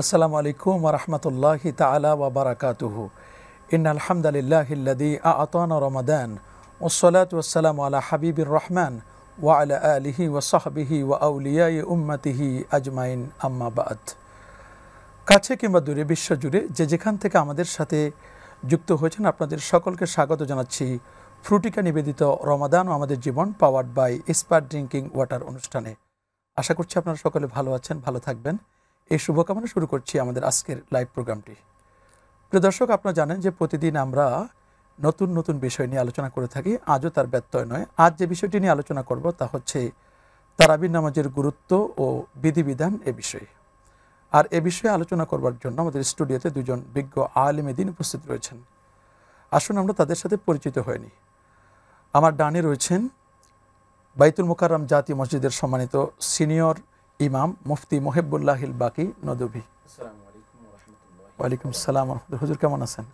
আসসালামু আলাইকুম ওয়া রাহমাতুল্লাহি তাআলা ওয়া বারাকাতুহু। ইন্নাল হামদালিল্লাহিল্লাযী আ'তানা রমাদান ওয়াসসালাতু ওয়াসসালামু আলা হাবিবির রহমান ওয়া আলা আলিহি ওয়া সাহবিহি ওয়া আউলিয়াই উম্মতিহি আজমাইন, আম্মা বা'দ। কাছে কিংবা দূরে বিশ্বজুড়ে যে যেখান থেকে আমাদের সাথে যুক্ত হয়েছেন আপনাদের সকলকে স্বাগত জানাচ্ছি ফ্রুটিকা নিবেদিত রমাদান ও আমাদের জীবন powered by expert drinking water অনুষ্ঠানে। আশা করছি আপনারা সকলে ভালো আছেন, ভালো থাকবেন। এই শুভকামনা শুরু করছি আমাদের আজকের লাইভ প্রোগ্রামটি। প্রিয় দর্শক, আপনারা জানেন যে প্রতিদিন আমরা নতুন নতুন বিষয় নিয়ে আলোচনা করে থাকি। আজও তার ব্যত্যয় নয়। আজ যে বিষয়টি নিয়ে আলোচনা করব তা হচ্ছে তারাবির নামাজের গুরুত্ব ও বিধিবিধান এ বিষয়ে। আর এ বিষয়ে আলোচনা করবার জন্য আমাদের স্টুডিওতে দুজন বিজ্ঞ আলেম দ্বীন উপস্থিত রয়েছেন। আসুন আমরা তাদের সাথে পরিচিত হয়নি। আমার ডানে রয়েছেন বাইতুল মুকাররম জাতীয় মসজিদের সম্মানিত সিনিয়র ইমাম মুফতি মুহিবুল্লাহিল বাকি নদভী। ওয়ালাইকুম আসসালাম ওয়া রাহমাতুল্লাহ। হুজুর কেমন আছেন?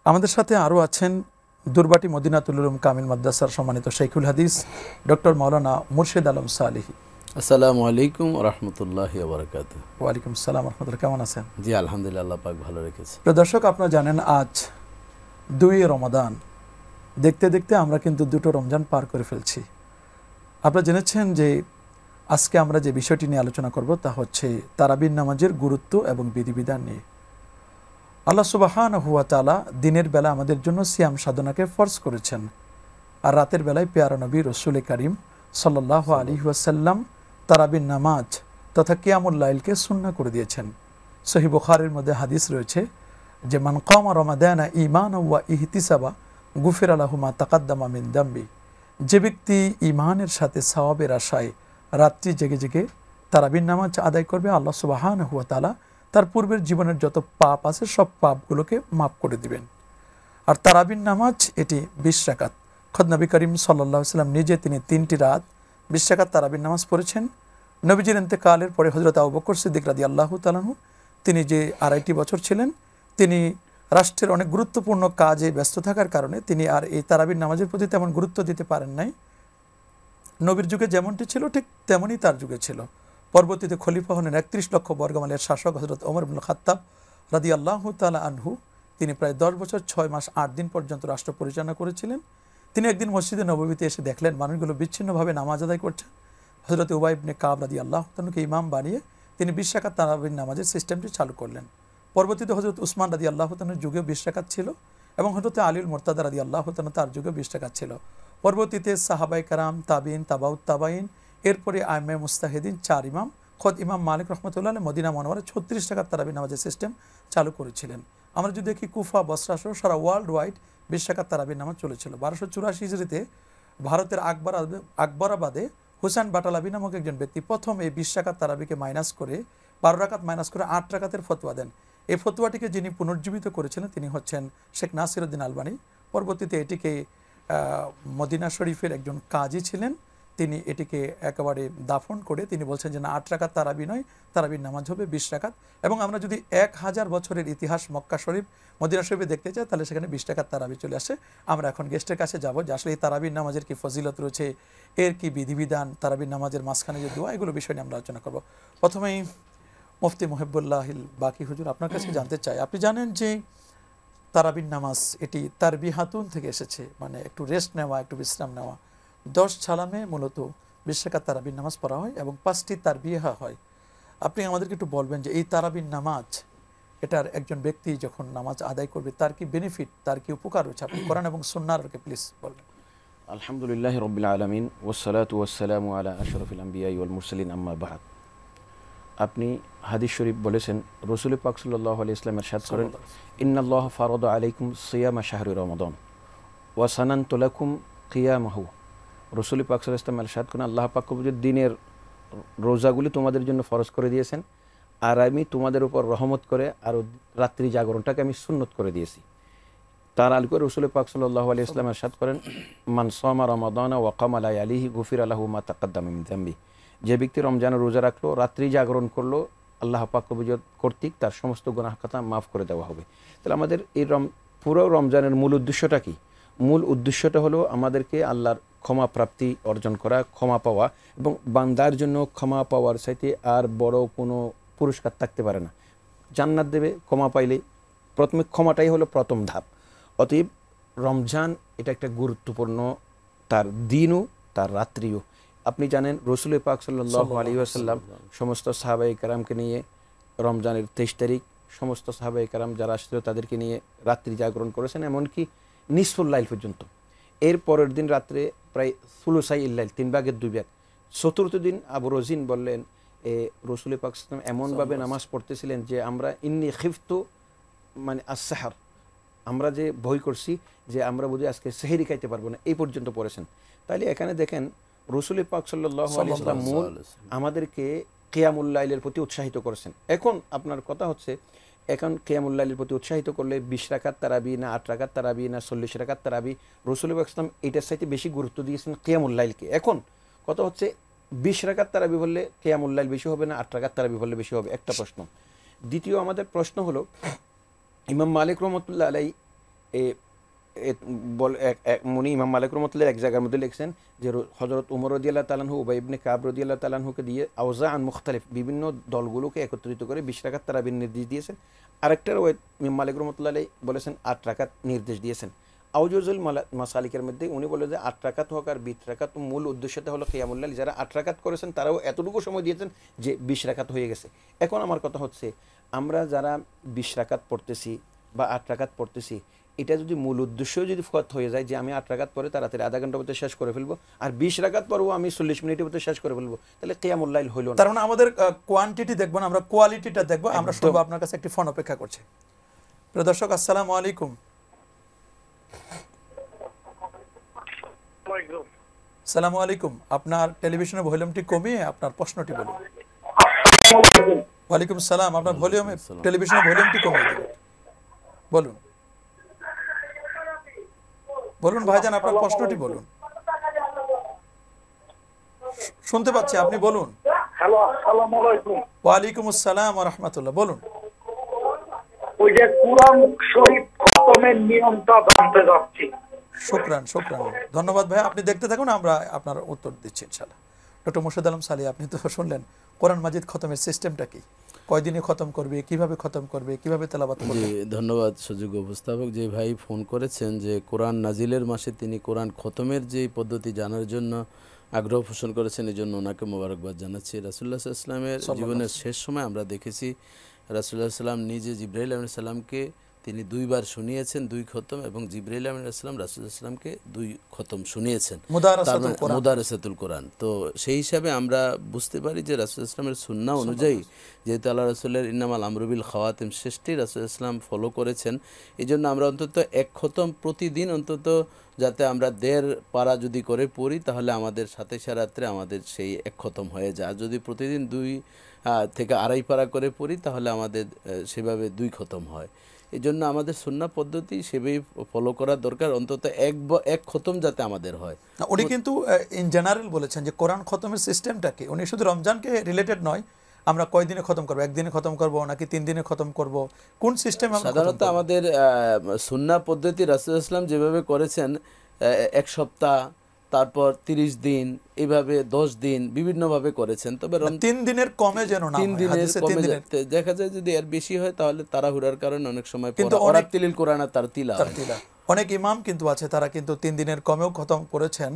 আমাদের সাথে আরও আছেন দুর্বাটি মদিনাতুল উলুম কামিল মাদ্রাসার সম্মানিত শাইখুল হাদিস ডক্টর মাওলানা মুর্শিদ আলম সালেহী। আসসালামু আলাইকুম ওয়া রাহমাতুল্লাহি ওয়া বারাকাতুহু। ওয়ালাইকুম আসসালাম ওয়া রাহমাতুল্লাহ। কেমন আছেন? জি আলহামদুলিল্লাহ, আল্লাহ পাক ভালো রেখেছে। প্রিয় দর্শক, আপনারা জানেন আজ 2 রমাদান। দেখতে দেখতে আমরা কিন্তু 2টো রমজান পার করে ফেলছি। আপনারা জেনেছেন যে আজকে আমরা যে বিষয়টি নিয়ে আলোচনা করব তা হচ্ছে তারাবির নামাজের গুরুত্ব এবং বিধিবিধান নিয়ে। আল্লাহ সুবহানাহু ওয়া তাআলা দিনের বেলা আমাদের জন্য সিয়াম সাধনাকে ফরজ করেছেন, আর রাতের বেলায় পেয়ারা নবী রসুল করিম সাল্লাল্লাহু আলাইহি ওয়াসাল্লাম তারাবির নামাজ তথা কিয়ামুল লাইলকে সুন্নাহ করে দিয়েছেন। সহিহ বুখারীর মধ্যে হাদিস রয়েছে যে মান কামা রমাদানা ঈমানান ওয়া ইহতিসাবা গুফিরা লাহু মা তাকাদ্দামা মিন দামবি। যে ব্যক্তি ঈমানের সাথে সওয়াবের আশায় রাত্রি জেগে জেগে তারাবির নামাজ আদায় করবে, আল্লাহ সুবহানাহু ওয়া তাআলা তার পূর্বের জীবনের যত পাপ আছে সব পাপগুলোকে মাফ করে দিবেন। আর তারাবির নামাজ এটি 20 রাকাত। খোদ নবী করিম সাল্লাল্লাহু আলাইহি ওয়াসাল্লাম নিজে তিনি 3টি রাত 20 রাকাত তারাবির নামাজ পড়েছেন। নবীজির ইন্তেকালের পরে হযরত আবু বকর সিদ্দিক রাদিয়াল্লাহু তাআলা আনহু তিনি যে 2.5 বছর ছিলেন, তিনি রাষ্ট্রের অনেক গুরুত্বপূর্ণ কাজে ব্যস্ত থাকার কারণে তিনি আর এই তারাবির নামাজের প্রতি তেমন গুরুত্ব দিতে পারেন নাই। নবীর যুগে যেমনটি ছিল ঠিক তেমনই তার যুগে ছিল। পরবর্তীতে খলিফা হলেন 31 লক্ষ বর্গমাইলের শাসক হযরত ওমর ইবনে খাত্তাব রাদিয়াল্লাহু তাআলা আনহু। তিনি প্রায় 10 বছর 6 মাস 8 দিন পর্যন্ত রাষ্ট্র পরিচালনা করেছিলেন। তিনি একদিন মসজিদে নববীতে এসে দেখলেন মানুষগুলো বিচ্ছিন্নভাবে নামাজ আদায় করছে। হযরত উবাই ইবনে কাব রাদিয়াল্লাহু তাআলাকে ইমাম বানিয়ে তিনি 20 রাকাত তারাবির নামাজের সিস্টেমটি চালু করলেন। পরবর্তীতে হযরত উসমান রাদিয়াল্লাহু তাআলার যুগেও 20 রাকাত ছিল এবং হযরত আলীউল মুরতাদা রাদিয়াল্লাহু তাআলা তার যুগেও 20 রাকাত ছিল। পরবর্তীতে সাহাবায়ে কেরাম, তাবিঈন, তাবাউত তাবাঈন, এরপরে আইম্মায়ে মুজতাহিদিন 4 ইমাম, খোদ ইমাম মালিক রাহমাতুল্লাহ আলাইহি মদিনা মুনাওয়ারা 36 রাকাত তারাবির নামাজের সিস্টেম চালু করেছিলেন। আমরা যদি দেখি কুফা, বসরা সহ সারা ওয়ার্ল্ড ওয়াইড 20 রাকাত তারাবির নামাজ চলেছিল। 1284 হিজরিতে ভারতের আকবরাবাদে হুসাইন বাটালাবি নামক একজন ব্যক্তি প্রথম এই 20 রাকাত তারাবিকে মাইনাস করে 12 রাকাত মাইনাস করে 8 রাকাতের ফতোয়া দেন। এই ফতোয়াটিকে যিনি পুনর্জীবিত করেছিলেন তিনি হচ্ছেন শেখ নাসিরউদ্দিন আলবানী। পরবর্তীতে এটিকে মদিনা শরীফের একজন কাজী ছিলেন, তিনি এটিকে একেবারে দাফন করে তিনি বলছেন যে না, 8 রাকাত তারাবি নয়, তারাবির নামাজ হবে 20 রাকাত। এবং আমরা যদি 1000 বছরের ইতিহাস মক্কা শরীফ, মদিনা শরীফে দেখতে চাই তাহলে সেখানে 20 রাকাত তারাবি চলে আসে। আমরা এখন গেস্টের কাছে যাব যে আসলে এই তারাবির নামাজের কি ফজিলত রয়েছে, এর কি বিধিবিধান, তারাবির নামাজের মাঝখানে যে দোয়া, এগুলো বিষয় নিয়ে আমরা আলোচনা করব। প্রথমেই মুফতি মুহিবুল্লাহিল বাকি হুজুর, আপনার কাছে জানতে চাই, আপনি জানেন যে তারাবির নামাজ এটি তারবিহাতুন থেকে এসেছে, মানে একটু রেস্ট নেওয়া, একটু বিশ্রাম নেওয়া। 10 ছালামে মূলত 20 রাকাত তারাবির নামাজ পড়া হয় এবং 5টি তারবিহা হয়। আপনি আমাদেরকে একটু বলবেন যে এই তারাবির নামাজ, এটার একজন ব্যক্তি যখন নামাজ আদায় করবে তার কি বেনিফিট, তার কি উপকার রয়েছে, আপনি কোরআন এবং সুন্নাহকে প্লিজ বলবেন। আলহামদুলিল্লাহি রাব্বিল আলামিন ওয়াসসালাতু ওয়াসসালামু আলা আশরাফিল আমবিয়া ওয়াল মুরসালিন, আম্মা বা'দ। আপনি হাদিস শরীফ বলেছেন, রাসূল পাক সাল্লাল্লাহু আলাইহি ওয়াসাল্লাম ইরশাদ করেন, ইন্নাল্লাহা ফারাদা আলাইকুম সিয়ামা শাহরি রমাদান ওয়া সানানতু লাকুম কিয়ামাহু। রাসূল পাক সাল্লাল্লাহু আলাইহি ওয়াসাল্লাম ইরশাদ করেন, আল্লাহ পাক দিনের রোজাগুলি তোমাদের জন্য ফরজ করে দিয়েছেন, আর আমি তোমাদের উপর রহমত করে আর রাত্রি জাগরণটাকে আমি সুন্নত করে দিয়েছি। তার আলোকে রাসূল পাক সাল্লাল্লাহু আলাইহি ওয়াসাল্লাম ইরশাদ করেন, মান সামা রমাদানা ওয়া কামা লায়ালিহি গুফিরা লাহু মা তাকাদ্দামা মিন যামবি। যে ব্যক্তি রমজানের রোজা রাখলো, রাত্রি জাগরণ করলো, আল্লাহ পাক কর্তৃক তার সমস্ত গুনাহ খাতা মাফ করে দেওয়া হবে। তাহলে আমাদের এই পুরো রমজানের মূল উদ্দেশ্যটা কি? মূল উদ্দেশ্যটা হলো আমাদেরকে আল্লাহর ক্ষমা প্রাপ্তি অর্জন করা, ক্ষমা পাওয়া, এবং বান্দার জন্য ক্ষমা পাওয়ার চাইতে আর বড় কোনো পুরস্কার থাকতে পারে না। জান্নাত দেবে ক্ষমা পাইলে, প্রথমে ক্ষমাটাই হলো প্রথম ধাপ। অতএব রমজান এটা একটা গুরুত্বপূর্ণ, তার দিনও তার রাত্রিও। আপনি জানেন রাসূল পাক সাল্লাল্লাহু আলাইহি ওয়াসাল্লাম সমস্ত সাহাবায়ে কেরামকে নিয়ে রমজানের 23 তারিখ সমস্ত সাহাবায়ে কেরাম যারা আসছিল তাদেরকে নিয়ে রাত্রি জাগরণ করেছেন, এমনকি নিসফুল লাইল পর্যন্ত। এর পরের দিন রাত্রে প্রায় সুলুসাই ইল্লাইল, 3/2 চতুর্থ দিন আবু রজিন বললেন রাসূল পাক সাল্লাল্লাহু আলাইহি এমনভাবে নামাজ পড়তেছিলেন যে আমরা ইন্নী খিফতু মানে আস-সাহর, আমরা যে ভয় করছি যে আমরা বুঝি আজকে সেহরি খাইতে পারবো না, এই পর্যন্ত পড়েছেন। তাহলে এখানে দেখেন রাসূল পাক সাল্লাল্লাহু আলাইহি ওয়াসাল্লাম মূল আমাদেরকে কিয়ামুল লাইলের প্রতি উৎসাহিত করেছেন। এখন আপনার কথা হচ্ছে, এখন কিয়ামুল লাইলের প্রতি উৎসাহিত করলে 20 রাকাত তারাবি না 8 রাকাত তারাবি না 40 রাকাত তারাবি, রাসূল পাক সাল্লাল্লাহু আলাইহি এটার সাথে বেশি গুরুত্ব দিয়েছেন কিয়ামুল লাইলকে। এখন কথা হচ্ছে 20 রাকাত তারাবি বললে কিয়ামুল লাইল বেশি হবে না 8 রাকাত তারাবি বললে বেশি হবে, একটা প্রশ্ন। দ্বিতীয় আমাদের প্রশ্ন হলো, ইমাম মালিক রহমতুল্লাহ আলাই ইমাম মালিক রহমতুল্লাহ এক জায়গার মধ্যে লিখছেন যে হযরত উমর রাদিয়াল্লাহু তাআলা আনহু, উবাই ইবনে কাব রাদিয়াল্লাহু তাআলা আনহুকে দিয়ে আওজাআন মুখতালিফ বিভিন্ন দলগুলোকে একত্রিত করে 20 রাকাত তারাবির নির্দেশ দিয়েছেন। আরেকটার ইমাম মালিক রহমতুল্লাহ আলাই বলেছেন 8 রাকাত নির্দেশ দিয়েছেন। আউজুজুল মাসালিকের মধ্যে উনি বলে যে 8 রাকাত হোক আর 20 রাকাত, মূল উদ্দেশ্যটা হলো কিয়ামুল লাইল। যারা 8 রাকাত করেছেন তারাও এতটুকু সময় দিয়েছেন যে 20 রাকাত হয়ে গেছে। এখন আমার কথা হচ্ছে, আমরা যারা 20 রাকাত পড়তেছি বা 8 রাকাত পড়তেছি, এটা যদি মূল উদ্দেশ্য যদি ফত হয়ে যায় যে আমি 8 রাকাত পরে তাড়াতাড়ি আধা ঘন্টার মধ্যে শেষ করে ফেলবো, আর 20 রাকাত পরেও আমি 40 মিনিটের মধ্যে শেষ করে ফেলবো, তাহলে কিয়ামুল লাইল হইল না। তার মানে আমাদের কোয়ান্টিটি দেখবো না, আমরা কোয়ালিটিটা দেখবো। আমরা শুনবো, আপনার কাছে একটি ফোন অপেক্ষা করছে। প্রিয় দর্শক, আসসালামু আলাইকুম। আসসালামু আলাইকুম। আপনার টেলিভিশনের ভলিউমটি কমিয়ে আপনার প্রশ্নটি বলুন। ওয়ালাইকুম সালাম। আপনার ভলিউম, টেলিভিশনের ভলিউমটি কমিয়ে দিন। বলুন বলুন ভাইজান, আপনার প্রশ্নটি বলুন। শুনতে পাচ্ছি, আপনি বলুন। হ্যালো, আসসালামু আলাইকুম। ওয়ালাইকুম আসসালাম ওয়া রাহমাতুল্লাহ। বলুন। ওই যে কুরআন শরীফ খতমের নিয়মটা জানতে যাচ্ছি। শুকরান, ধন্যবাদ ভাই। আপনি দেখতে থাকুন, আমরা আপনার উত্তর দিচ্ছি ইনশাআল্লাহ। ডক্টর মোর্শেদ আলম সালি, আপনি তো শুনলেন কোরআন মাজিদ খতমের সিস্টেমটা কি, কয়দিনে খতম করবে, কিভাবে খতম করবে, কিভাবে তেলাওয়াত করবে? ধন্যবাদ সুযোগ্য উপস্থাপক। যে ভাই ফোন করেছেন যে কোরআন নাজিলের মাসে তিনি কোরআন খতমের যে পদ্ধতি জানার জন্য আগ্রহ পোষণ করেছেন, এই জন্য ওনাকে মোবারকবাদ জানাচ্ছি। রাসূলুল্লাহ সাল্লাল্লাহু আলাইহি ওয়াসাল্লামের জীবনের শেষ সময় আমরা দেখেছি রাসূলুল্লাহ সাল্লাম নিজে জিবরাইল আলাইহিস সালামকে তিনি 2 বার শুনিয়েছেন 2 খতম, এবং জিবরাইল আলাইহিস সালাম রাসূলুল্লাহ সাল্লামকে 2 খতম শুনিয়েছেন, মুদারাসাতুল কোরআন। তো সেই হিসাবে আমরা বুঝতে পারি যে রাসূলুল্লাহ সাল্লামের সুন্নাহ অনুযায়ী, যেহেতু আল্লাহ রাসূলের ইন্নামাল আমরু বিল খাওয়াতিম শেষটি রাসূলুল্লাহ সাল্লাম ফলো করেছেন, এই জন্য আমরা অন্তত 1 খতম প্রতিদিন অন্তত যাতে আমরা 1.5 পারা যদি করে পড়ি, তাহলে আমাদের সাথে রাত্রে আমাদের সেই 1 খতম হয়ে যায়। আর যদি প্রতিদিন 2 থেকে 2.5 পারা করে পড়ি, তাহলে আমাদের সেভাবে 2 খতম হয়। এই জন্য আমাদের সুন্নাহ পদ্ধতি সেভাবেই ফলো করা দরকার, অন্তত 1 খতম যাতে আমাদের হয়। উনি কিন্তু ইন জেনারেল বলেছেন যে কোরআন খতমের সিস্টেমটা কি। উনি শুধু রমজানকে রিলেটেড নয়, আমরা কয়দিনে খতম করবো, 1 দিনে খতম করবো নাকি 3 দিনে খতম করব, কোন সিস্টেম? সাধারণত আমাদের সুন্নাহ পদ্ধতি রাসূলুল্লাহ সাল্লাল্লাহু আলাইহি ওয়াসাল্লাম যেভাবে করেছেন, 1 সপ্তাহ, তারপর 30 দিন, এইভাবে 10 দিন বিভিন্নভাবে করেছেন। তবে 3 দিনের কমে যেন না, 3 দিনের কমে দেখা যায়। যদি এর বেশি হয় তাহলে তাড়াহুড়ার কারণে অনেক সময় তিলিল কোরআন আর তার তিলা। অনেক ইমাম কিন্তু আছে, তারা কিন্তু 3 দিনের কমেও খতম করেছেন।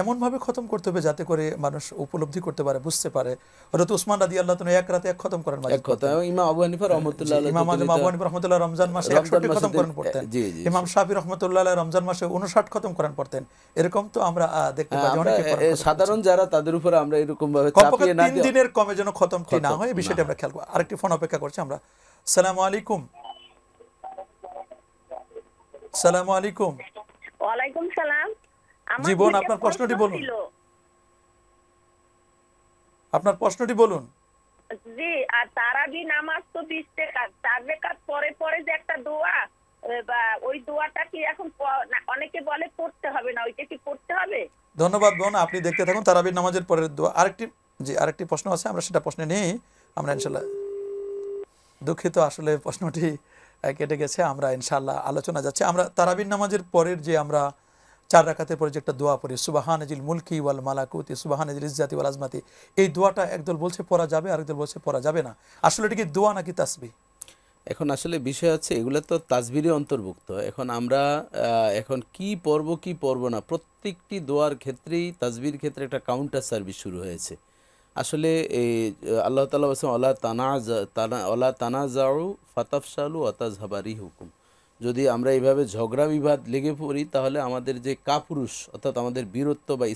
এমনভাবে খতম করতে হবে যাতে করে মানুষ উপলব্ধি করতে পারে, বুঝতে পারে। হযরত উসমান রাদিয়াল্লাহু তাআলা 1 রাতে 1 খতম করেন। ইমাম আবু হানিফা রাহমাতুল্লাহ আলাইহি, ইমাম আবু হানিফা রাহমাতুল্লাহ রমজান মাসে 61 খতম করেন পড়তেন। ইমাম শাফি রাহমাতুল্লাহ আলাইহি রমজান মাসে 59 খতম করেন পড়তেন। এরকম তো আমরা দেখতে পাই অনেকে সাধারণ যারা, তাদের উপর আমরা এরকম ভাবে চাপিয়ে না 3 দিনের কমে যেন খতমটি না হয়, এই বিষয়টা আমরা খেয়াল করি। আরেকটি ফোন অপেক্ষা করছি আমরা। আসসালামু আলাইকুম। আসসালামু আলাইকুম। ওয়ালাইকুম সালাম। জি বোন, আপনার প্রশ্নটি বলুন। আপনার প্রশ্নটি বলুন। জি, আর তারাবি নামাজ তো 20 রাকাত, 4 রাকাত পরে পরে যে একটা দোয়া, বা ওই দোয়াটা কি এখন অনেকে বলে পড়তে হবে না, ওইটা কি পড়তে হবে? ধন্যবাদ বোন, আপনি দেখতে থাকুন তারাবির নামাজের পরের দোয়া। আরেকটি প্রশ্ন আছে, আমরা সেটা প্রশ্নে নেই আমরা ইনশাআল্লাহ। দুঃখিত, আসলে প্রশ্নটি কেটে গেছে, আমরা ইনশাআল্লাহ আলোচনা যাচ্ছে। আমরা তারাবির নামাজের পরের যে আমরা 4 রাকাতের পরে যে একটা দোয়া পড়ি সুবহানাজিল মুলকি ওয়াল মালাকুতি সুবহানাজিল ইজ্জাতি ওয়াল আজমাতি, এই দোয়াটা একদল বলছে পড়া যাবে, আরেকদল বলছে পড়া যাবে না। আসলে এটা কি দোয়া নাকি তাসবিহ? এখন আসলে বিষয় আছে, এগুলো তো তাসবিরে অন্তর্ভুক্ত। এখন আমরা এখন কি পড়ব না, প্রত্যেকটি দোয়ার ক্ষেত্রেই তাসবির ক্ষেত্রে একটা কাউন্টার সার্ভিস শুরু হয়েছে। আসলে এই আল্লাহ তাআলা বলেছেন ওয়ালা তানাজাউ ফাতাফশালু ওয়া তাযহাবা রিহুকুম। যদি আমরা এইভাবে ঝগড়া বিবাদ লেগে পড়ি তাহলে আমাদের যে কাপুরুষ অর্থাৎ আমাদের বীরত্ব বা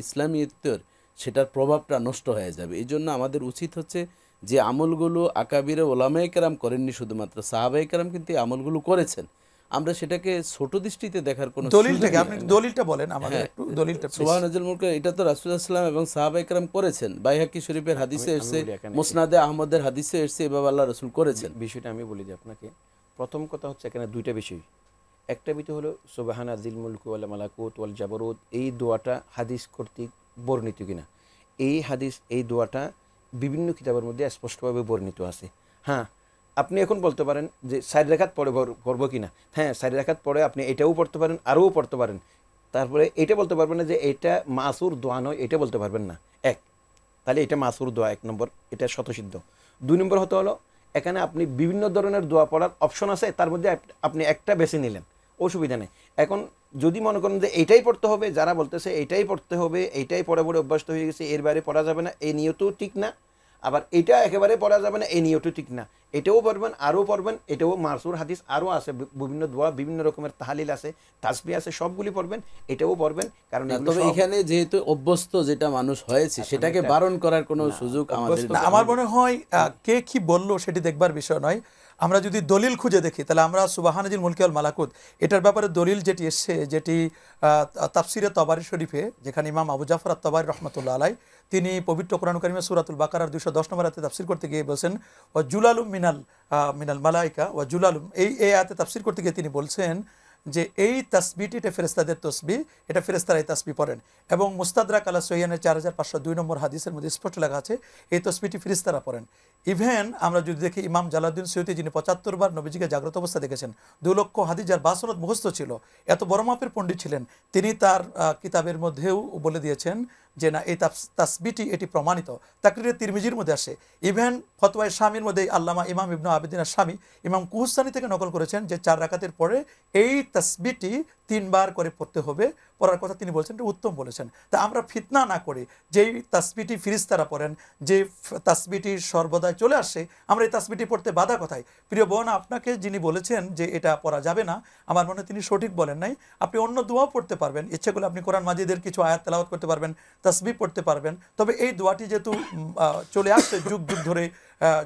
ইসলামিয়ত্বের সেটার প্রভাবটা নষ্ট হয়ে যাবে। এই জন্য আমাদের উচিত হচ্ছে যে আমলগুলো আকাবিরে ওলামায়ে কেরাম করেননি, শুধুমাত্র সাহাবায়ে কেরাম কিন্তু এই আমলগুলো করেছেন। আমরা সেটাকে ছোট দৃষ্টিতে দেখার কোনো দলিলটাকে আপনি দলিলটা বলেন আমাদের একটু, দলিলটা সুবহানাল মুলক, এটা তো রাসূলুল্লাহ সাল্লাল্লাহু আলাইহি ওয়াসাল্লাম এবং সাহাবায়ে কেরাম করেছেন। বাইহাকি শরীফের হাদিসে এসেছে, মুসনাদে আহমদের হাদিসে এসেছে, এভাবে আল্লাহ রাসূল করেছেন। বিষয়টা আমি বলি যে আপনাকে, প্রথম কথা হচ্ছে এখানে দুইটা বিষয়। একটা বিষয় হলো সুবহানাজিল মুলকু ওয়াল মালাকুত ওয়াল জাবারুত, এই দোয়াটা হাদিস কর্তৃক বর্ণিত কিনা। এই দোয়াটা বিভিন্ন কিতাবের মধ্যে স্পষ্টভাবে বর্ণিত আছে। হ্যাঁ, আপনি এখন বলতে পারেন যে 4 রাকাত পড়ে পড়বো কিনা। হ্যাঁ, 4 রাকাত পড়ে আপনি এটাও পড়তে পারেন, আরও পড়তে পারেন। তারপরে এটা বলতে পারবেন না যে এটা মাসুর দোয়া নয়, এটা বলতে পারবেন না। তাহলে এটা মাসুর দোয়া, 1 নম্বর, এটা শতসিদ্ধ। 2 নম্বর হতে হলো এখানে আপনি বিভিন্ন ধরনের দোয়া পড়ার অপশন আছে, তার মধ্যে আপনি একটা বেছে নিলেন, অসুবিধা নেই। এখন যদি মনে করেন যে এইটাই পড়তে হবে, যারা বলতেছে এইটাই পড়তে হবে, এইটাই পড়ে পড়ে অভ্যস্ত হয়ে গেছে, এর বাইরে পড়া যাবে না, এই নিয়তও ঠিক না। আবার এটা একেবারে পড়া যাবে না, এই নিয়তও ঠিক না। এটাও পড়বেন, আরও পড়বেন, এটাও মাসুর হাদিস আরও আছে, বিভিন্ন দোয়া, বিভিন্ন রকমের তাহলিল আছে, তাসবিহ আছে, সবগুলি পড়বেন, এটাও পড়বেন। কারণ তবে এখানে যেহেতু অভ্যস্ত যেটা মানুষ হয়েছে, সেটাকে বারণ করার কোনো সুযোগ আমাদের না। আমার মনে হয় কে কি বললো সেটি দেখবার বিষয় নয়। আমরা যদি দলিল খুঁজে দেখি তাহলে আমরা সুবহানাজিল মুলকি ওয়াল মালাকুত এটার ব্যাপারে দলিল যেটি এসছে, যেটি তাফসিরে তবারি শরীফে, যেখানে ইমাম আবু জাফর আত-তাবারি রাহমাতুল্লাহ আলাইহি তিনি পবিত্র কোরআন কারিমে সূরাতুল বাকারার 210 নম্বর আয়াতে তাফসির করতে গিয়ে বলেন ওয়া জুলালুম মিনাল মালাইকা ওয়া জুলালুম, এই আয়াতে তাফসির করতে গিয়ে তিনি বলছেন যে এই তাসবিহটি এটা ফেরেশতাদের তাসবিহ, এটা ফেরেশতারা এই তাসবিহ পড়েন। এবং মুস্তাদরাক আলা সহিহানের 4502 নম্বর হাদিসের মধ্যে স্পষ্ট লেখা আছে এই তাসবিহটি ফেরেশতারা পড়েন। ইভেন আমরা যদি দেখি ইমাম জালালউদ্দিন সৈয়দী, যিনি 75 বার নবীজিকে জাগ্রত অবস্থা দেখেছেন, 2 লক্ষ হাদিস যার বাসনত মুখস্থ ছিল, এত বড় মাপের পণ্ডিত ছিলেন, তিনি তার কিতাবের মধ্যেও বলে দিয়েছেন যে না, এই তাসবিহটি এটি প্রমাণিত। তাকরিরে তিরমিজির মধ্যে আসে। ইভেন ফতোয়ায়ে শামির মধ্যে আল্লামা ইমাম ইবনে আবিদিন আশ-শামি ইমাম কুহস্তানি থেকে নকল করেছেন যে 4 রাকাতের পরে এই তাসবিহটি 3 বার করে পড়তে হবে, পড়ার কথা তিনি বলছেন, এটা উত্তম বলেছেন। তা আমরা ফিতনা না করে যেই তাসবিহটি ফেরেশতারা পড়েন, যে তাসবিহটি সর্বদাই চলে আসে, আমরা এই তাসবিহটি পড়তে বাধা কোথায়? প্রিয় বোন, আপনাকে যিনি বলেছেন যে এটা পড়া যাবে না, আমার মনে হয় তিনি সঠিক বলেন নাই। আপনি অন্য দোয়াও পড়তে পারবেন, ইচ্ছে করলে আপনি কোরআন মাজিদের কিছু আয়াত তেলাওয়াত করতে পারবেন, তাসবিহ পড়তে পারবেন। তবে এই দোয়াটি যেহেতু চলে আসছে যুগ যুগ ধরে,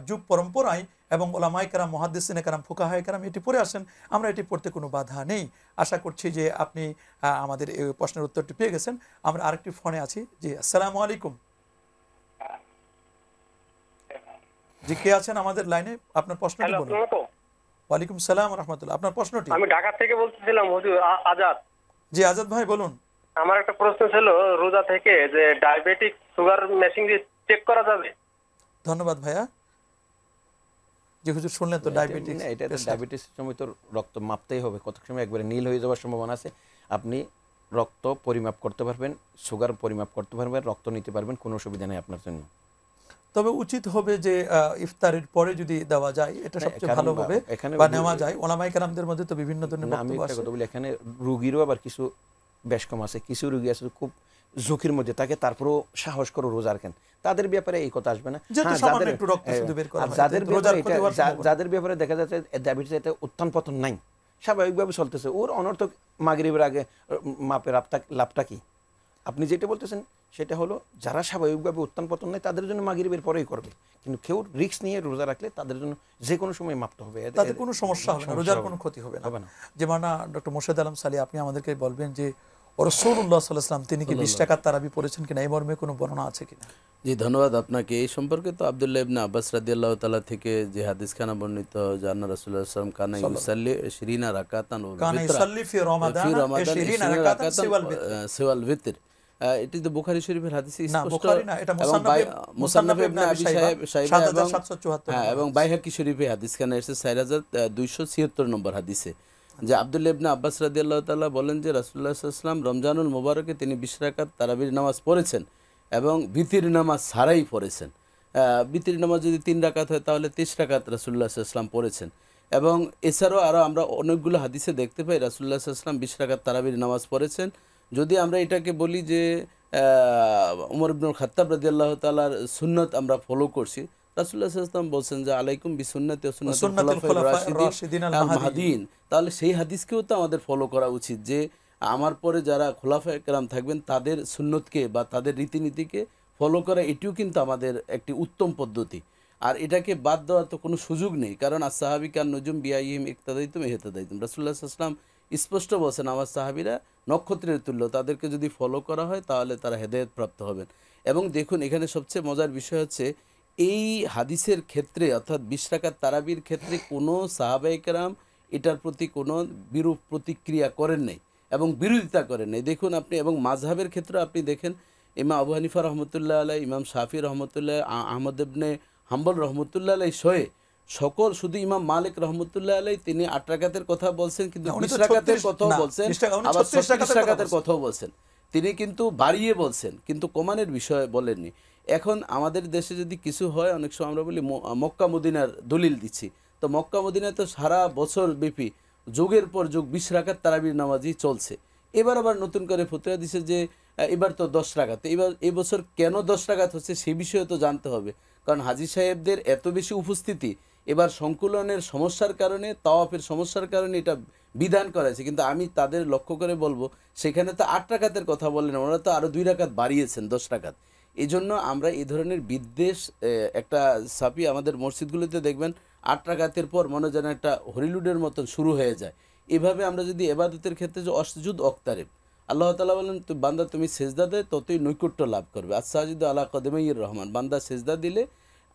যুগ পরম্পরায়, এবং ওলামায়ে কেরাম, মুহাদ্দিসিনে কেরাম, ফুকাহায়ে কেরাম এটি পড়ে আসেন, আমরা এটি পড়তে কোনো বাধা নেই। আশা করছি যে আপনি আমাদের এই প্রশ্নের উত্তরটি পেয়ে গেছেন। আমরা আরেকটি ফোনে আছি। জি, আসসালামু আলাইকুম। জি, কে আছেন আমাদের লাইনে? আপনার প্রশ্নটি বলুন। ওয়ালাইকুম সালাম ওয়া রাহমাতুল্লাহ। আপনার প্রশ্নটি? আমি ঢাকা থেকে বলতেছিলাম হুজুর, আজাদ। জি, আজাদ ভাই বলুন। আমার একটা প্রশ্ন ছিল, রোজা থেকে যে ডায়াবেটিক সুগার মেশিন দিয়ে চেক করা যাবে? ধন্যবাদ ভাইয়া। যে হুজুর শুনলেন তো ডায়াবেটিস, এটা ডায়াবেটিসের সময় তো রক্ত মাপতেই হবে, কত সময় একবারে নীল হয়ে যাওয়ার সম্ভাবনা আছে। আপনি রক্ত পরিমাপ করতে পারবেন, সুগার পরিমাপ করতে পারবেন, রক্ত নিতে পারবেন, কোনো অসুবিধা নেই আপনার জন্য। তবে উচিত হবে যে ইফতারের পরে যদি দেওয়া যায় এটা সবচেয়ে ভালো হবে, বা নেওয়া যায়। ওলামায়ে কেরামদের মধ্যে তো বিভিন্ন ধরনের বক্তব্য আছে। আমি একটা কথা বলি, এখানে রোগীরও আবার কিছু বেশ কম আছে, কিছু রোগী আছে খুব ঝুঁকির মধ্যে থাকে, তারপরেও সাহস করে রোজা রাখেন, তাদের ব্যাপারে এই কথা আসবে না। যাদের ব্যাপারে দেখা যাচ্ছে ডায়াবেটিস এতে উত্থান পতন নাই, স্বাভাবিকভাবে চলতেছে, ওর অনর্থক মাগরিবের আগে মাপের লাভটা কি? আপনি যেটা বলতেছেন সেটা হলো যারা স্বাভাবিকভাবে উত্থান পতন নাই তাদের জন্য মাগরিবের পরেই করবে, কিন্তু কেউ রিস্ক নিয়ে রোজা রাখলে তাদের জন্য যে কোনো সময় মাপতে হবে, তাদের কোনো সমস্যা হবে না, রোজার কোনো ক্ষতি হবে না। যেমন ডক্টর মোর্শেদ আলম সালি, আপনি আমাদেরকে বলবেন যে রাসূলুল্লাহ সাল্লাল্লাহু আলাইহি ওয়াসাল্লাম তিনি কি 20 টাকার তারাবি পড়েছেন কিনা, এই মর্মে কোনো বর্ণনা আছে কিনা? জি, ধন্যবাদ আপনাকে। এই সম্পর্কে তো আব্দুল্লাহ ইবনে আব্বাস রাদিয়াল্লাহু তাআলা থেকে যে হাদিসখানা বর্ণিত, জান্নাত রাসূলুল্লাহ সাল্লাল্লাহু আলাইহি ওয়াসাল্লাম কানা ইউসাল্লি 20 রাকাতান কানা ইউসাল্লি ফি রমাদান 20 রাকাতান সিওয়াল ভিতর, এটি তো বুখারী শরীফের হাদিসে না, স্পষ্ট, বুখারী না, এটা মুসান্নাফ ইবনে আবি শাইবা 7774 এবং বাইহাকি শরীফে হাদিসখানা এসেছে 4276 নম্বর হাদিসে। যে আব্দুল্লাহ ইবনে আব্বাস রাদিয়াল্লাহু তাআলা বলেন যে রাসূলুল্লাহ সাল্লাল্লাহু আলাইহি ওয়াসাল্লাম রমজানুল মুবারকে তিনি 20 রাকাত তারাবির নামাজ পড়েছেন এবং বিতির নামাজ ছাড়াই পড়েছেন। বিতির নামাজ যদি 3 রাকাত হয় তাহলে 30 রাকাত রাসূলুল্লাহ সাল্লাল্লাহু আলাইহি ওয়াসাল্লাম পড়েছেন। এবং এছাড়াও আরও আমরা অনেকগুলো হাদিসে দেখতে পাই রাসূলুল্লাহ সাল্লাল্লাহু আলাইহি ওয়াসাল্লাম 20 রাকাত তারাবির নামাজ পড়েছেন। যদি আমরা এটাকে বলি যে উমর ইবনুল খাত্তাব রাদিয়াল্লাহু তাআলার সুন্নত আমরা ফলো করছি, রাসূলুল্লাহ সাল্লাল্লাহু আলাইহি ওয়াসাল্লাম বলছেন যে আলাইকুম বিসুন্নতি ওয়া সুন্নাতিল খুলাফায়ে রাশিদিন আল মাহদিয়িন, তাহলে সেই হাদিসকেও তো আমাদের ফলো করা উচিত যে আমার পরে যারা খোলাফায়ে কেরাম থাকবেন তাদের সুন্নতকে বা তাদের রীতিনীতিকে ফলো করা, এটিও কিন্তু আমাদের একটি উত্তম পদ্ধতি। আর এটাকে বাদ দেওয়ার তো কোনো সুযোগ নেই, কারণ আসহাবী কান নুজুম বিআইহিম ইক্তাদাইতুম ইহতাদাইতুম, রাসূলুল্লাহ সাল্লাল্লাহু আলাইহি ওয়াসাল্লাম স্পষ্ট বলেছেন আমার সাহাবীরা নক্ষত্রের তুল্য, তাদেরকে যদি ফলো করা হয় তাহলে তারা হেদায়েত প্রাপ্ত হবেন। এবং দেখুন এখানে সবচেয়ে মজার বিষয় হচ্ছে এই হাদিসের ক্ষেত্রে অর্থাৎ 20 রাকাত তারাবির ক্ষেত্রে কোনো সাহাবায়ে কেরাম এটার প্রতি কোনো বিরূপ প্রতিক্রিয়া করেন নাই এবং বিরোধিতা করেন নাই। দেখুন আপনি, এবং মাযহাবের ক্ষেত্রে আপনি দেখেন ইমাম আবু হানিফা রহমতুল্লাহ আলাই, ইমাম শাফি রহমতুল্লাহ, আহমদ ইবনে হাম্বল রহমতুল্লাহ আলাই সহে সকল, শুধু ইমাম মালিক রহমতুল্লাহ আলাই তিনি 8 রাকাতের কথা বলছেন, কিন্তু 20 রাকাতের কথাও বলছেন, আবার 36 রাকাতের কথাও বলছেন, তিনি কিন্তু বাড়িয়ে বলছেন, কিন্তু কমানের বিষয় বলেননি। এখন আমাদের দেশে যদি কিছু হয়, অনেক সময় আমরা বলি মক্কা মদিনার দলিল দিচ্ছি, তো মক্কা মদিনায় তো সারা বছর ব্যাপী যুগের পর যুগ 20 রাকাত তারাবির নামাজই চলছে। এবার আবার নতুন করে ফতোয়া দিছে যে এবার তো 10 রাকাত, এবার এই বছর কেন 10 রাকাত হচ্ছে সেই বিষয়ে তো জানতে হবে, কারণ হাজী সাহেবদের এত বেশি উপস্থিতি এবার সংকুলনের সমস্যার কারণে, তাওয়াফের সমস্যার কারণে এটা বিধান করা হয়েছে। কিন্তু আমি তাদের লক্ষ্য করে বলবো সেখানে তো 8 রাকাতের কথা বললেন, ওরা তো আরও 2 রাকাত বাড়িয়েছেন 10 রাকাত। এই জন্য আমরা এই ধরনের বিদ্বেষ একটা ছাপি আমাদের মসজিদগুলোতে দেখবেন 8 রাকাতের পর মনে যেন একটা হরিলুডের মতন শুরু হয়ে যায়। এভাবে আমরা যদি এবাদতের ক্ষেত্রে যে অসজুদ অক্তারেব, আল্লাহ তাআলা বলেন বান্দা তুমি সেজদা দেয় ততই নৈকট্য লাভ করবে। আস-সাজিদু আলা কদমাইর রহমান, বান্দা সেজদা দিলে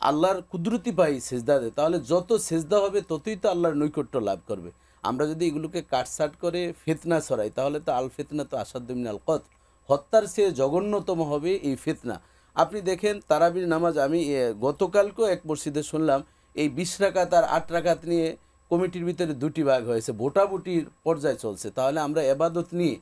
আল্লাহর কুদরতি পাই সেজদা দেয়, তাহলে যত সেজদা হবে ততই তো আল্লাহর নৈকট্য লাভ করবে। আমরা যদি এগুলোকে কাটসাট করে ফিতনা ছড়াই তাহলে তো আল ফিতনা তো আসাদ্দু মিনাল কতল, হত্যার চেয়ে জঘন্যতম হবে এই ফিতনা। আপনি দেখেন তারাবির নামাজ, আমি গতকালকেও এক মসজিদে শুনলাম এই 20 রাকাত আর 8 রাকাত নিয়ে কমিটির ভিতরে 2টি ভাগ হয়েছে, ভোটাভুটির পর্যায়ে চলছে। তাহলে আমরা এবাদত নিয়ে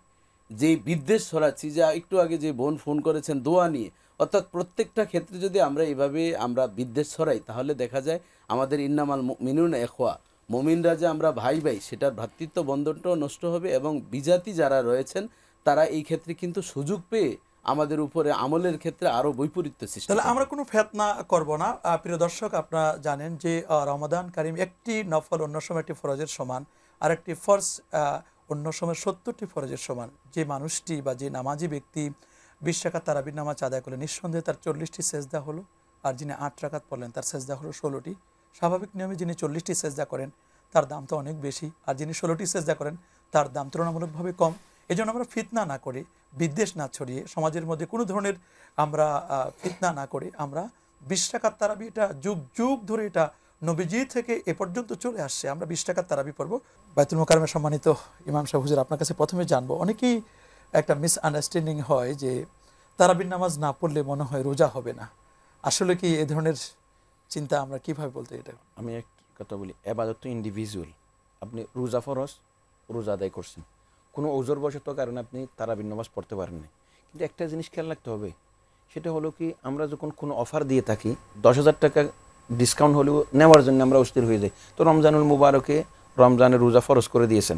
যেই বিদ্বেষ ছড়াচ্ছি, যা একটু আগে যে বোন ফোন করেছেন দোয়া নিয়ে, অর্থাৎ প্রত্যেকটা ক্ষেত্রে যদি আমরা এভাবে আমরা বিদ্বেষ ছড়াই তাহলে দেখা যায় আমাদের ইন্নামাল মুমিনুনা ইখওয়া, মুমিনরা যে আমরা ভাই ভাই সেটার ভ্রাতৃত্ব বন্ধনটাও নষ্ট হবে, এবং বিজাতি যারা রয়েছেন তারা এই ক্ষেত্রে কিন্তু সুযোগ পেয়ে আমাদের উপরে আমলের ক্ষেত্রে আরো বৈপরীত্য সৃষ্টি। তাহলে আমরা কোনো ফিতনা করব না। প্রিয় দর্শক, আপনারা জানেন যে রমাদান কারিম একটি নফল অন্য সময় একটি ফরজের সমান, আর একটি ফরজ অন্য সময় 70টি ফরজের সমান। যে মানুষটি বা যে নামাজি ব্যক্তি 20 রাকাত তারাবির নামাজ আদায় করলে নিঃসন্দেহে তার 40টি সেজদা হলো, আর যিনি 8 রাকাত পড়লেন তার সেজদা হলো 16টি। স্বাভাবিক নিয়মে যিনি 40টি সেজদা করেন তার দাম তো অনেক বেশি, আর যিনি 16টি সেজদা করেন তার দাম তুলনামূলকভাবে কম। এই জন্য আমরা ফিতনা না করে, বিদ্বেষ না ছড়িয়ে, সমাজের মধ্যে কোনো ধরনের আমরা ফিতনা না করে আমরা 20 রাকাত তারাবি, এটা যুগ যুগ ধরে এটা নবীজি থেকে এ পর্যন্ত চলে আসছে, আমরা 20 রাকাত তারাবি পড়ব। বাইতুল মোকাররমে সম্মানিত ইমাম সাহেব হুজুর, আপনার কাছে প্রথমে জানবো, অনেকেই একটা মিসআন্ডারস্ট্যান্ডিং হয় যে তারাবির নামাজ না পড়লে মনে হয় রোজা হবে না। আসলে কি এ ধরনের চিন্তা আমরা কিভাবে বলতে? এটা আমি এক কথা বলি, এবাদত তো ইন্ডিভিজুয়াল। আপনি রোজা ফরজ, রোজা আদায় করছেন, কোনো ওজোর বশত কারণে আপনি তারাবির নামাজ পড়তে পারেন না। কিন্তু একটা জিনিস খেয়াল রাখতে হবে, সেটা হলো কি, আমরা যখন কোনো অফার দিয়ে থাকি 10,000 টাকা ডিসকাউন্ট হলেও নেওয়ার জন্য আমরা অস্থির হয়ে যাই। তো রমজানুল মুবারকে রমজানের রোজা ফরজ করে দিয়েছেন,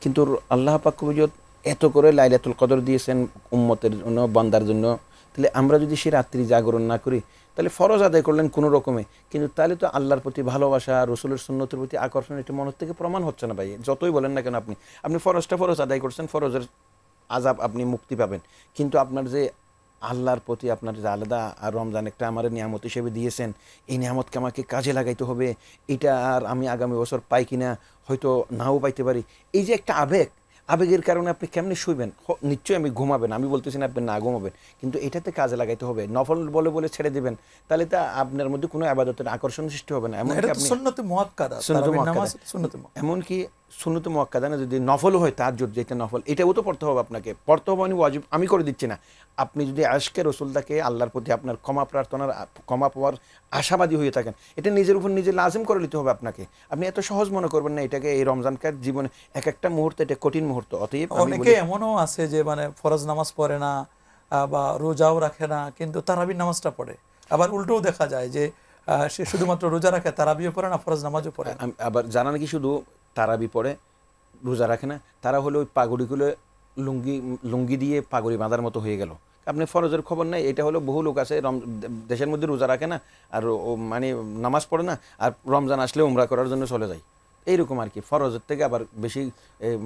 কিন্তু আল্লাহ পাক কবিজত এত করে লাইলাতুল কদর দিয়েছেন উম্মতের জন্য, বান্দার জন্য। তাহলে আমরা যদি সে রাত্রি জাগরণ না করি, তাহলে ফরজ আদায় করলেন কোনো রকমে, কিন্তু তাহলে তো আল্লাহর প্রতি ভালোবাসা, রসুলের সুন্নতের প্রতি আকর্ষণ এটা মনের থেকে প্রমাণ হচ্ছে না ভাই। যতই বলেন না কেন আপনি ফরজটা ফরজ আদায় করছেন, ফরজের আযাব আপনি মুক্তি পাবেন, কিন্তু আপনার যে আল্লাহর প্রতি আপনার যে আলাদা, আর রমজান একটা আমার নিয়ামত হিসেবে দিয়েছেন, এই নিয়ামতকে আমাকে কাজে লাগাইতে হবে, এটা আর আমি আগামী বছর পাই কিনা, হয়তো নাও পাইতে পারি। এই যে একটা আবেগের কারণে আপনি কেমনি শুইবেন? নিশ্চয়ই আমি ঘুমাবেন, আমি বলতেছি না আপনি না ঘুমাবেন, কিন্তু এটাতে কাজে লাগাইতে হবে। নফল বলে বলে ছেড়ে দিবেন, তাহলে তা আপনার মধ্যে কোনো ইবাদতের আকর্ষণ সৃষ্টি হবে না। এমনকি সুন্নতে মুআক্কাদা না, যদি নফল হয় তাহাজ্জুদ যেটা নফল, এটাও তো পড়তে হবে আপনাকে, পড়তে হবে মানে ওয়াজিব আমি করে দিচ্ছি না। আপনি যদি আশকে রসুলটাকে আল্লাহর প্রতি আপনার ক্ষমা প্রার্থনার ক্ষমা পাওয়ার আশাবাদী হয়ে থাকেন, এটা নিজের উপর নিজে লাজিম করে নিতে হবে আপনাকে। আপনি এত সহজ মনে করবেন না এটাকে। এই রমজানকার জীবনে এক একটা মুহূর্ত এটা কঠিন মুহূর্ত। অতএব অনেকে এমনও আছে যে মানে ফরজ নামাজ পড়ে না বা রোজাও রাখে না, কিন্তু তারাবির নামাজটা পড়ে। আবার উল্টোও দেখা যায় যে সে শুধুমাত্র রোজা রাখে, তারাবিও পড়ে না, ফরজ নামাজও পড়ে না। আবার যারা নাকি শুধু তারাবি পড়ে রোজা রাখে না, তারা হলো ওই পাগড়িগুলো লুঙ্গি দিয়ে পাগড়ি বাঁধার মতো হয়ে গেল। আপনি ফরজের খবর নাই। এটা হলো বহু লোক আছে দেশের মধ্যে রোজা রাখে না আর মানে নামাজ পড়ে না, আর রমজান আসলে উমরা করার জন্য চলে যায়। এইরকম আর কি, ফরজের থেকে আবার বেশি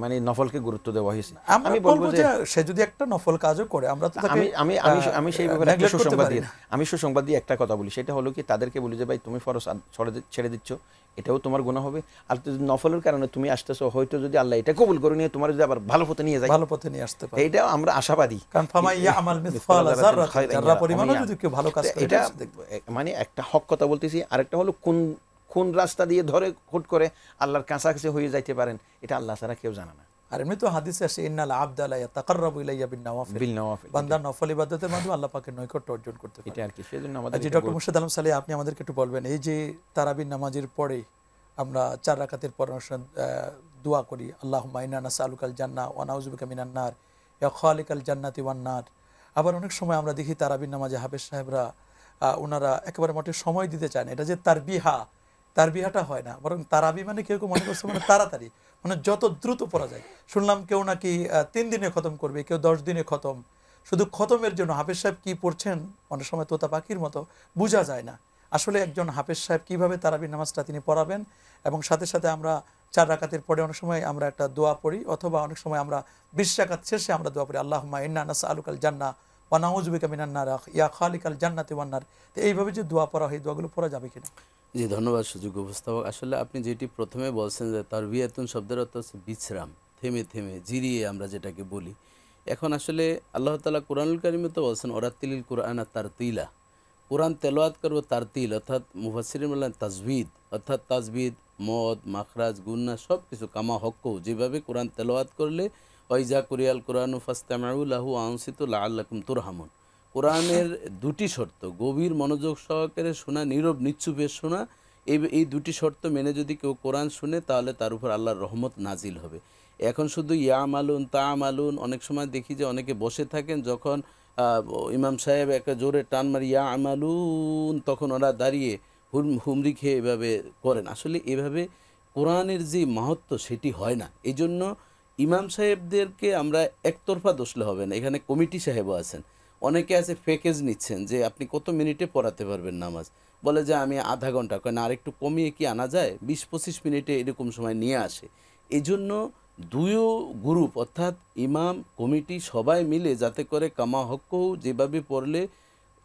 মানে নফলকে গুরুত্ব দেওয়া হয়েছে। আমি বলবো যে সে যদি একটা নফল কাজও করে, আমরা তো তাকে আমি সেই ব্যাপারে একটা সুসংবাদ দিয়ে একটা কথা বলি, সেটা হলো কি তাদেরকে বলি যে ভাই তুমি ফরজ ছেড়ে দিচ্ছ, এটাও তোমার গুনাহ হবে। আর যদি নফলের কারণে তুমি আসতেছো, হয়তো যদি আল্লাহ এটা কবুল করে নিয়ে তোমার যদি আবার ভালো পথে নিয়ে যায়, ভালো পথে নিয়ে আসতে পারে, এইটাও আমরা আশাবাদী। কারণ ফামাই ইয়ামাল মিসফালা যাররাতিন, যাররা পরিমাণও যদি কেউ ভালো কাজ করে, এটা মানে একটা হক কথা বলতেছি। আরেকটা হলো কোন রাস্তা দিয়ে ধরে হুট করে আল্লাহর কাছাকাছি হয়ে যাইতে পারেন, এটা আল্লাহ ছাড়া কেউ জানে না। আর এমনি তো হাদিসে আসে ইন্নাল আবদা লা ইয়াতাকাররাবু ইলাইয়া বিন নওয়াফিল, বান্দা নফল ইবাদতের মাধ্যমে আল্লাহ পাকের নৈকট্য অর্জন করতে পারে। এটা আর কি, সেজন্য আমাদের জি ডক্টর মুর্শিদ আলম সালেহ, আপনি আমাদেরকে একটু বলবেন, এই যে তারাবির নামাজের পরে আমরা 4 রাকাতের পর দোয়া করি, আল্লাহুম্মা ইন্না নাসআলুকাল জান্নাহ ওয়া নাউযু বিকা মিনান নার ইয়া খালিকাল জান্নাতি ওয়ান নার। আবার অনেক সময় আমরা দেখি তারাবির নামাজে হাফেজ সাহেবরা ওনারা একেবারে মোটে সময় দিতে চান। এটা যে তারবিহাটা হয় না, বরং তারাবি মানে কেউ কেউ মনে করছে মানে তাড়াতাড়ি, মানে যত দ্রুত পড়া যায়। শুনলাম কেউ নাকি 3 দিনে খতম করবে, কেউ 10 দিনে খতম। শুধু খতমের জন্য হাফেজ সাহেব কি পড়ছেন অনেক সময় তোতা পাখির মতো বোঝা যায় না। আসলে একজন হাফেজ সাহেব কিভাবে তারাবির নামাজটা তিনি পড়াবেন, এবং সাথে সাথে আমরা 4 রাকাতের পরে অনেক সময় আমরা একটা দোয়া পড়ি, অথবা অনেক সময় আমরা 20 রাকাত শেষে আমরা দোয়া পড়ি, আল্লাহুম্মা ইন্না নাসআলুকাল জান্নাহ ওয়া নাউযু বিকা মিনান নার ইয়া খালিকাল জান্নাতি ওয়ান নার। তো এইভাবে যে দোয়া পড়া হয়, দোয়াগুলো পড়া যাবে কিনা? জি ধন্যবাদ সুযোগ্য উপস্থাপক। আসলে আপনি যেটি প্রথমে বলছেন যে তারবিয়াতুন শব্দের অর্থ হচ্ছে বিশ্রাম, থেমে থেমে জিরিয়ে আমরা যেটাকে বলি। এখন আসলে আল্লাহ তাআলা কুরআনুল কারীমে তো বলছেন ওরাতিলিল কুরআনা তারতিলা, কোরআন তেলাওয়াত করব তারতিল, অর্থাৎ মুফাসসিরিন বলেন তাজবিদ, অর্থাৎ তাজবিদ মদ মাখরাজ গুন্না সব কিছু কামা হক্ক, যেভাবে কোরআন তেলাওয়াত করলে ওয়াইজা কুরিয়াল কুরআনু ফাসতামিউ লাহু ওয়া আনসিতু লাআল্লাকুম তুরহামুন। কোরআনের 2টি শর্ত, গভীর মনোযোগ সহকারে শোনা, নীরব নিশ্চুপে শোনা, এই 2টি শর্ত মেনে যদি কেউ কোরআন শুনে তাহলে তার উপর আল্লাহর রহমত নাজিল হবে। এখন শুধু ইয়ামালুন তামালুন, অনেক সময় দেখি যে অনেকে বসে থাকেন, যখন ইমাম সাহেব একটা জোরে টান মারি ইয়া আমালুন, তখন ওরা দাঁড়িয়ে হুমরি খেয়ে এভাবে করেন। আসলে এভাবে কোরআনের যে মাহাত্ম্য সেটি হয় না। এই জন্য ইমাম সাহেবদেরকে আমরা একতরফা দোষলে হবে না, এখানে কমিটি সাহেবও আছেন। অনেকে আছে প্যাকেজ নিচ্ছেন যে আপনি কত মিনিটে পড়াতে পারবেন নামাজ, বলে যে আমি আধা ঘন্টা, কেন আর একটু কমিয়ে কি আনা যায়, 20-25 মিনিটে এরকম সময় নিয়ে আসে। এই জন্য 2 গ্রুপ অর্থাৎ ইমাম কমিটি সবাই মিলে যাতে করে কামা হক্ক যেভাবে পড়লে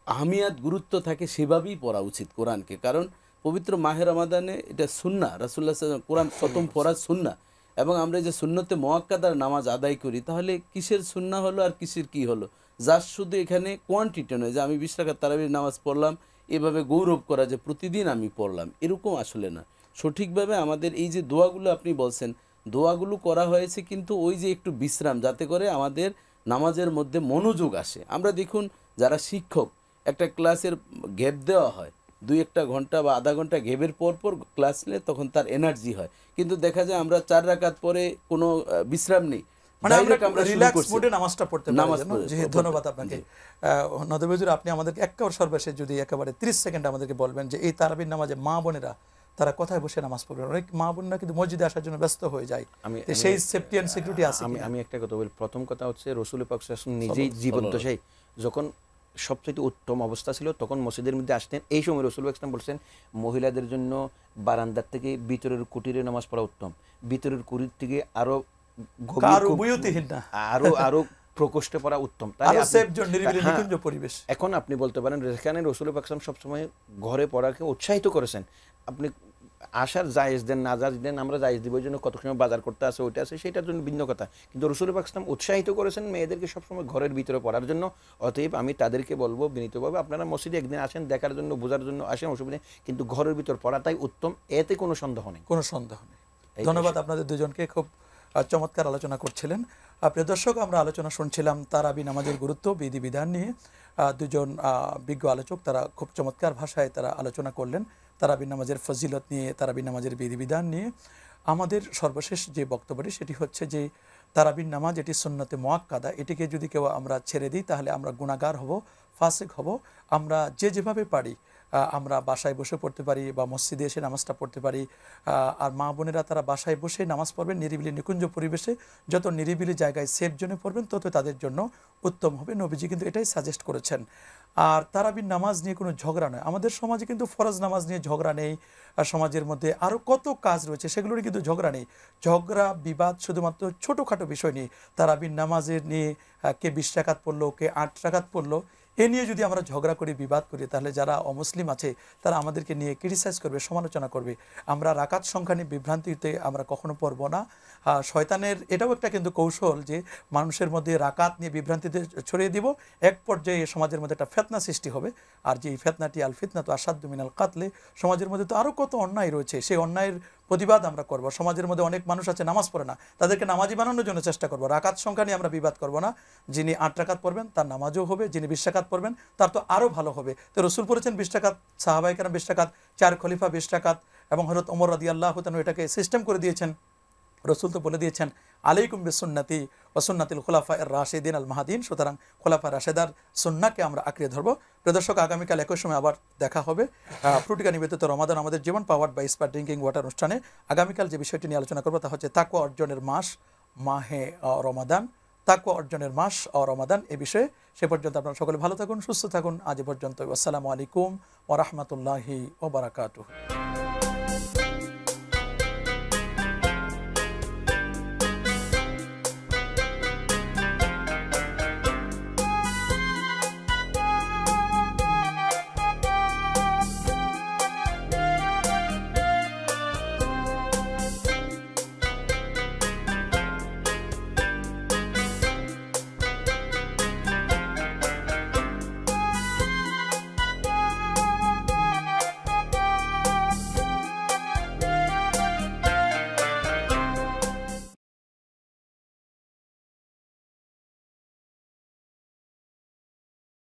আহমিয়াত গুরুত্ব থাকে সেভাবেই পড়া উচিত কোরআনকে। কারণ পবিত্র মাহে রমাদানে এটা সুন্নাহ, রাসূলুল্লাহ সাল্লাল্লাহু আলাইহি ওয়াসাল্লাম কোরআন খতম পড়া সুন্নাহ, এবং আমরা যে সুন্নতে মুআক্কাদার নামাজ আদায় করি, তাহলে কিসের সুন্নাহ হলো আর কিসের কি হলো? যার শুধু এখানে কোয়ান্টিটি নয় যে আমি 20 রাকাত তারাবির নামাজ পড়লাম, এভাবে গৌরব করা যে প্রতিদিন আমি পড়লাম, এরকম আসলে না। সঠিকভাবে আমাদের এই যে দোয়াগুলো আপনি বলছেন, দোয়াগুলো করা হয়েছে কিন্তু ওই যে একটু বিশ্রাম, যাতে করে আমাদের নামাজের মধ্যে মনোযোগ আসে। আমরা দেখুন যারা শিক্ষক, একটা ক্লাসের গ্যাপ দেওয়া হয়, 2-1 ঘন্টা বা আধা ঘন্টা গ্যাপের পর ক্লাস নিলে তখন তার এনার্জি হয়, কিন্তু দেখা যায় আমরা 4 রাকাত পরে কোনো বিশ্রাম নেই, মানে আমরা রিল্যাক্স মোডে নামাজটা পড়তে পারি। জি ধন্যবাদ আপনাকে নদী হুজুর। আপনি আমাদেরকে একেবারে সর্বশেষ যদি একেবারে 30 সেকেন্ড আমাদেরকে বলবেন যে এই তারাবির নামাজে মা বোনেরা তারা কোথায় বসে নামাজ পড়বেন? অনেক মা বোনরা কিন্তু মসজিদে আসার জন্য ব্যস্ত হয়ে যায়, সেই সেফটি এন্ড সিকিউরিটি আছে। আমি একটা কথা বলি। প্রথম কথা হচ্ছে রাসূল পাক সাল্লাল্লাহু আলাইহি ওয়াসাল্লাম নিজেই জীবদ্দশায় যখন সবচেয়ে উত্তম অবস্থা ছিল তখন মসজিদের মধ্যে আসতেন। এই সময় রাসূল পাক সাল্লাল্লাহু আলাইহি ওয়াসাল্লাম বলছেন মহিলাদের জন্য বারান্দার থেকে ভিতরের কুটিরে নামাজ পড়া উত্তম, ভিতরের কুটির থেকে আরো আরো প্রকোষ্ঠে পড়া উত্তম। পরিবেশ। এখন আপনি বলতে পারেন যেখানে রাসূল পাক সাল্লাল্লাহু আলাইহি ওয়াসাল্লাম সবসময় ঘরে পড়াকে উৎসাহিত করেছেন, আপনি আসার জায়েজ দেন না জায়েজ দেন, আমরা জায়েজ দিব, ওই জন্য কত সময় বাজার করতে আসে ওইটা আছে সেটার জন্য ভিন্ন কথা, কিন্তু রাসূল পাক সাল্লাল্লাহু আলাইহি ওয়াসাল্লাম উৎসাহিত করেছেন মেয়েদেরকে সবসময় ঘরের ভিতরে পড়ার জন্য। অতএব আমি তাদেরকে বলবো বিনীতভাবে, আপনারা মসজিদে একদিন আসেন, দেখার জন্য বোঝার জন্য আসেন, অসুবিধা, কিন্তু ঘরের ভিতর পড়াটাই উত্তম, এতে কোনো সন্দেহ নেই, কোনো সন্দেহ নেই। ধন্যবাদ আপনাদের দুজনকে, খুব চমৎকার আলোচনা করছিলেন। প্রিয় দর্শক, আমরা আলোচনা শুনছিলাম তারাবি নামাজের গুরুত্ব, বিধিবিধান নিয়ে। দুজন বিজ্ঞ আলোচক তারা খুব চমৎকার ভাষায় তারা আলোচনা করলেন তারাবি নামাজের ফজিলত নিয়ে, তারাবি নামাজের বিধিবিধান নিয়ে। আমাদের সর্বশেষ যে বক্তব্যটি সেটি হচ্ছে যে তারাবির নামাজ এটি সুন্নতে মুআক্কাদা, এটিকে যদি কেউ আমরা ছেড়ে দিই তাহলে আমরা গুনাহগার হব, ফাসিক হব। আমরা যে যেভাবে পারি আমরা বাসায় বসে পড়তে পারি বা মসজিদে এসে নামাজটা পড়তে পারি। আর মা বোনেরা তারা বাসায় বসে নামাজ পড়বেন নিরিবিলি নিকুঞ্জ পরিবেশে, যত নিরিবিলি জায়গায় সেফ জোনে পড়বেন তত তাদের জন্য উত্তম হবে। নবীজি কিন্তু এটাই সাজেস্ট করেছেন। আর তারাবির নামাজ নিয়ে কোনো ঝগড়া নয়। আমাদের সমাজে কিন্তু ফরজ নামাজ নিয়ে ঝগড়া নেই, আর সমাজের মধ্যে আরও কত কাজ রয়েছে সেগুলোর কিন্তু ঝগড়া নেই। ঝগড়া বিবাদ শুধুমাত্র ছোটোখাটো বিষয় নিয়ে, তারাবির নামাজের নিয়ে কে 20 রাকাত পড়লো, কে 8 রাকাত পড়লো, এ নিয়ে যদি আমরা ঝগড়া করি, বিবাদ করি, তাহলে যারা অমুসলিম আছে তারা আমাদেরকে নিয়ে ক্রিটিসাইজ করবে, সমালোচনা করবে। আমরা রাকাত সংখ্যা নিয়ে বিভ্রান্তিতে আমরা কখনো পড়বো না। শয়তানের এটাও একটা কিন্তু কৌশল যে মানুষের মধ্যে রাকাত নিয়ে বিভ্রান্তিতে ছড়িয়ে দিব, এক পর্যায়ে সমাজের মধ্যে একটা ফেতনা সৃষ্টি হবে। আর যে ফেতনাটি আল ফিতনা তো আসাদ্দু মিনাল কাতলে, সমাজের মধ্যে তো আরও কত অন্যায় রয়েছে, সেই অন্যায়ের প্রতিবাদ আমরা করব। সমাজের মধ্যে অনেক মানুষ আছে নামাজ পড়ে না, তাদেরকে নামাজি বানানোর জন্য চেষ্টা করব। রাকাত সংখ্যা নিয়ে আমরা বিবাদ করব না। যিনি 8 রাকাত পড়বেন তার নামাজও হবে, যিনি 20 রাকাত পড়বেন তার তো আরও ভালো হবে। তো রসুল পড়েছেন 20 রাকাত, সাহাবায়ে কেরাম 20 রাকাত, 4 খলিফা 20 রাকাত, এবং হযরত ওমর রাদিয়াল্লাহু তাআলা এটাকে সিস্টেম করে দিয়েছেন। রসুল তো বলে দিয়েছেন আলাইকুম বিসুন্নতি ওয়া সুন্নাতিল খুলাফায়ে রাশিদিন আল মাহদিন। সুতরাং খোলাফা রাশেদার সুন্নাহকে আমরা আঁকড়ে ধরবো। প্রিয় দর্শক, আগামীকাল একই সময় আবার দেখা হবে ফ্রুটিকা নিবেদিত রমাদান আমাদের জীবন, powered by Spa drinking water অনুষ্ঠানে। আগামীকাল যে বিষয়টি নিয়ে আলোচনা করবো তা হচ্ছে তাকওয়া অর্জনের মাস, মাহে রমাদান। তাকওয়া অর্জনের মাস ও রমাদান এ বিষয়ে। সে পর্যন্ত আপনারা সকলে ভালো থাকুন, সুস্থ থাকুন। আজ পর্যন্ত আসসালামু আলাইকুম ওয়া রাহমাতুল্লাহি ওয়া বারাকাতুহু।